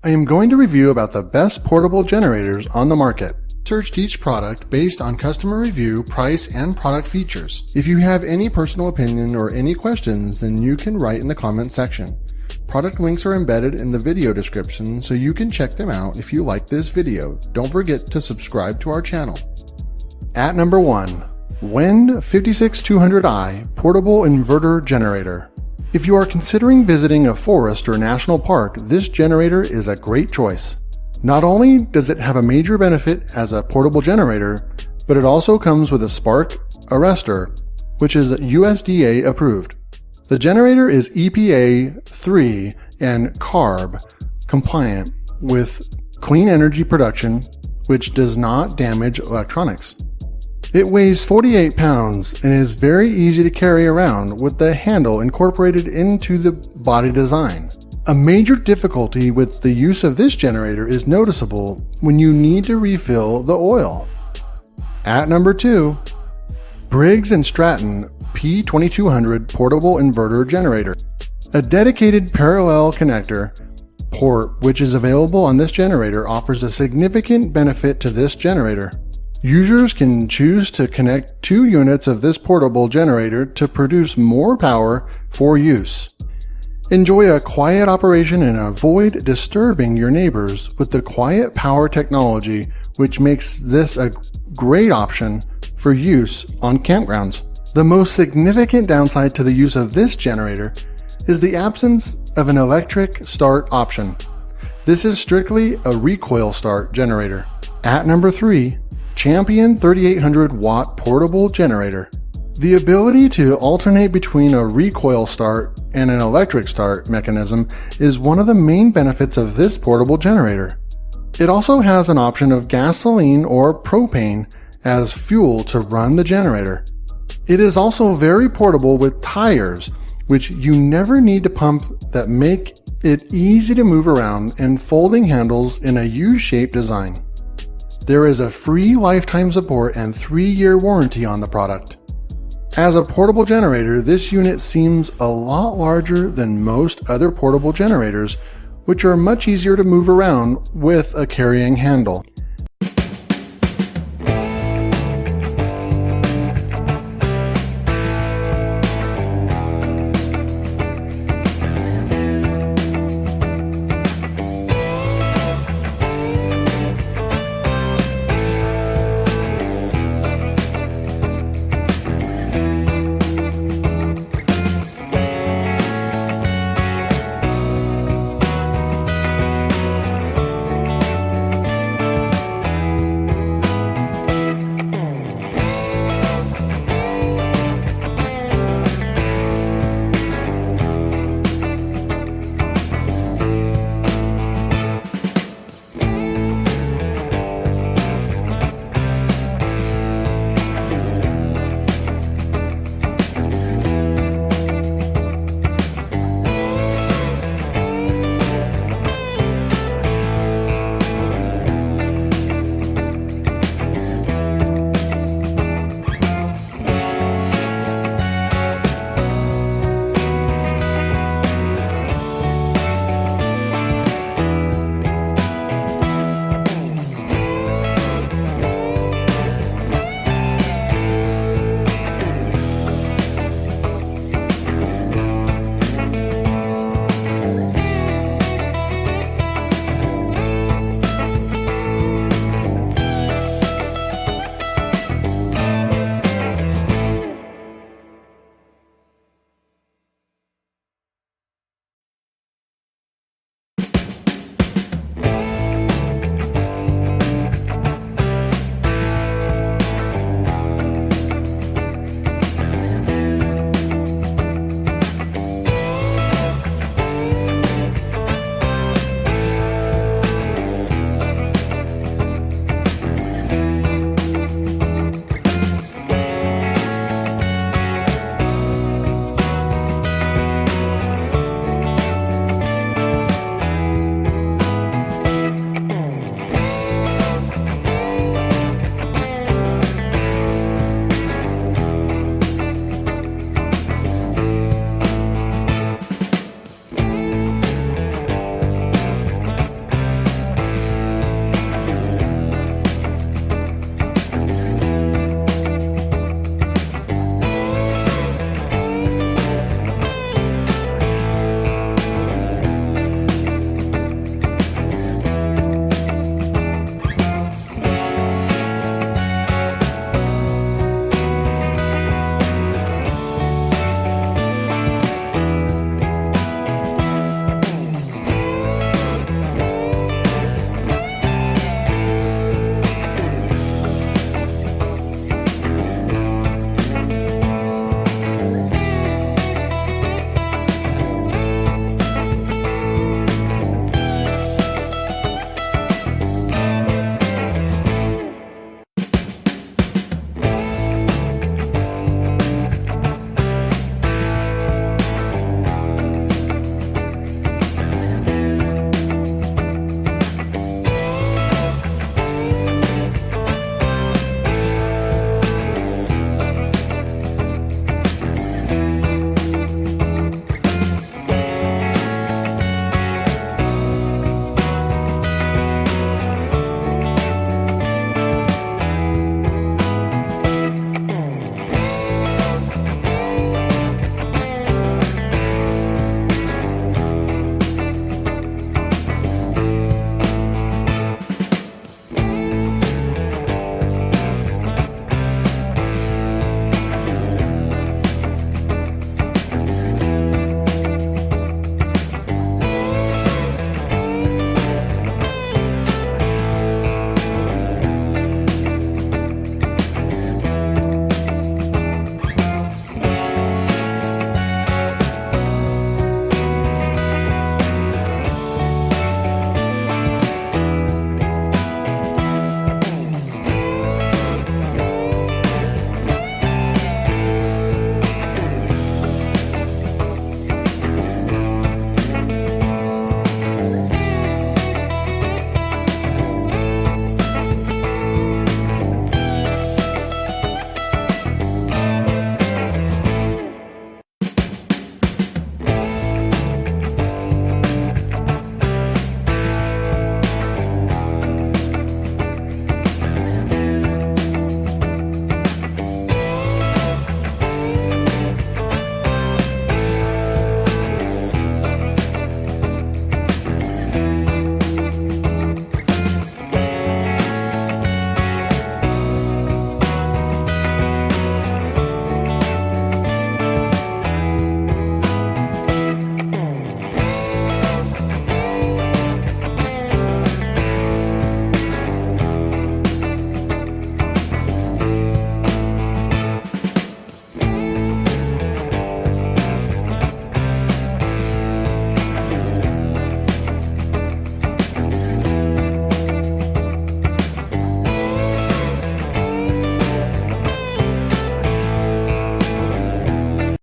I am going to review about the best portable generators on the market. Searched each product based on customer review, price, and product features. If you have any personal opinion or any questions, then you can write in the comment section. Product links are embedded in the video description, so you can check them out if you like this video. Don't forget to subscribe to our channel. At number 1, Wind 56200i Portable Inverter Generator. If you are considering visiting a forest or national park, this generator is a great choice. Not only does it have a major benefit as a portable generator, but it also comes with a spark arrestor, which is USDA approved. The generator is EPA 3 and CARB compliant with clean energy production, which does not damage electronics. It weighs 48 pounds and is very easy to carry around with the handle incorporated into the body design. A major difficulty with the use of this generator is noticeable when you need to refill the oil. At number 2, Briggs & Stratton P2200 Portable Inverter Generator. A dedicated parallel connector port which is available on this generator offers a significant benefit to this generator. Users can choose to connect 2 units of this portable generator to produce more power for use. Enjoy a quiet operation and avoid disturbing your neighbors with the quiet power technology, which makes this a great option for use on campgrounds. The most significant downside to the use of this generator is the absence of an electric start option. This is strictly a recoil start generator. At number 3, Champion 3800 watt portable generator. The ability to alternate between a recoil start and an electric start mechanism is one of the main benefits of this portable generator. It also has an option of gasoline or propane as fuel to run the generator. It is also very portable with tires, which you never need to pump, that make it easy to move around, and folding handles in a U-shaped design. There is a free lifetime support and 3-year warranty on the product. As a portable generator, this unit seems a lot larger than most other portable generators, which are much easier to move around with a carrying handle.